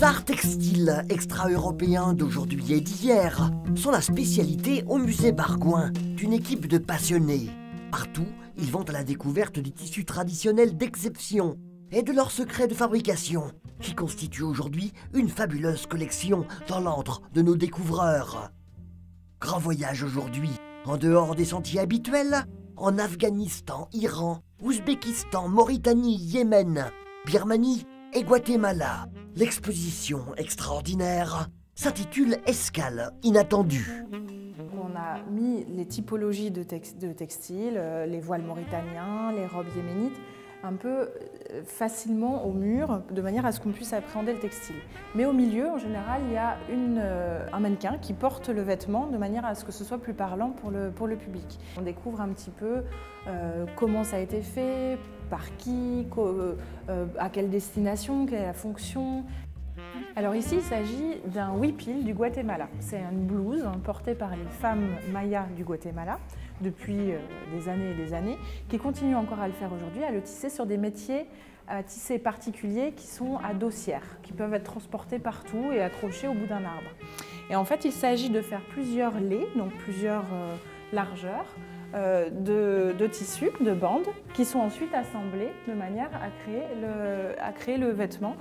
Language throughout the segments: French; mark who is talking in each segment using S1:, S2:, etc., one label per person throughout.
S1: arts textiles extra-européens d'aujourd'hui et d'hier sont la spécialité au musée Bargouin d'une équipe de passionnés. Partout, ils vont à la découverte des tissus traditionnels d'exception et de leurs secrets de fabrication, qui constituent aujourd'hui une fabuleuse collection dans l'antre de nos découvreurs. Grand voyage aujourd'hui, en dehors des sentiers habituels, en Afghanistan, Iran, Ouzbékistan, Mauritanie, Yémen, Birmanie et Guatemala. L'exposition extraordinaire s'intitule Escale inattendue.
S2: On a mis les typologies de textiles, les voiles mauritaniens, les robes yéménites, un peu facilement au mur, de manière à ce qu'on puisse appréhender le textile. Mais au milieu, en général, il y a un mannequin qui porte le vêtement de manière à ce que ce soit plus parlant pour le public. On découvre un petit peu comment ça a été fait, par qui, à quelle destination, quelle est la fonction. Alors ici, il s'agit d'un huipil du Guatemala. C'est une blouse portée par les femmes mayas du Guatemala depuis des années et des années, qui continuent encore à le faire aujourd'hui, à le tisser sur des métiers à tisser particuliers qui sont à dossière, qui peuvent être transportés partout et accrochés au bout d'un arbre. Et en fait, il s'agit de faire plusieurs lais, donc plusieurs largeurs, de tissus, de bandes, qui sont ensuite assemblées de manière à créer le vêtement.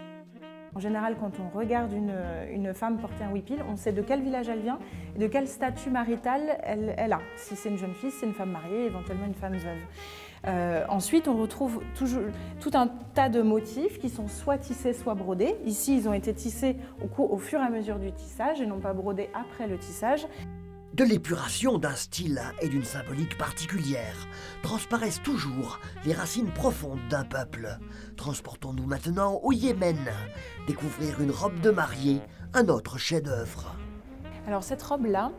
S2: En général, quand on regarde une femme porter un huipil, on sait de quel village elle vient et de quel statut marital elle a. Si c'est une jeune fille, c'est une femme mariée, éventuellement une femme veuve. Ensuite, on retrouve tout un tas de motifs qui sont soit tissés, soit brodés. Ici, ils ont été tissés au fur et à mesure du tissage et non pas brodés après le tissage.
S1: De l'épuration d'un style et d'une symbolique particulière transparaissent toujours les racines profondes d'un peuple. Transportons-nous maintenant au Yémen, découvrir une robe de mariée, un autre chef-d'œuvre.
S2: Alors cette robe-là,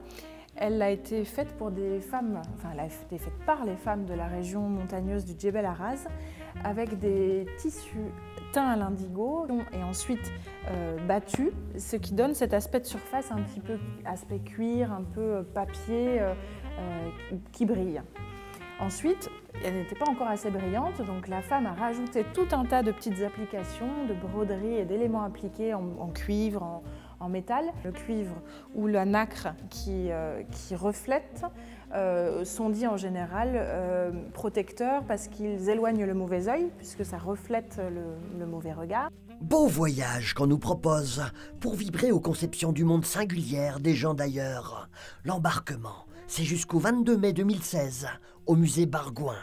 S2: elle a été faite pour des femmes, enfin elle a été faite par les femmes de la région montagneuse du Djebel Araz, avec des tissus teints à l'indigo et ensuite battus, ce qui donne cet aspect de surface un petit peu aspect cuir, un peu papier qui brille. Ensuite, elle n'était pas encore assez brillante, donc la femme a rajouté tout un tas de petites applications, de broderies et d'éléments appliqués en cuivre, en métal. Le cuivre ou la nacre qui reflètent sont dits en général protecteurs parce qu'ils éloignent le mauvais œil, puisque ça reflète le mauvais regard.
S1: Beau voyage qu'on nous propose pour vibrer aux conceptions du monde singulières des gens d'ailleurs. L'embarquement, c'est jusqu'au 22 mai 2016 au musée Bargouin.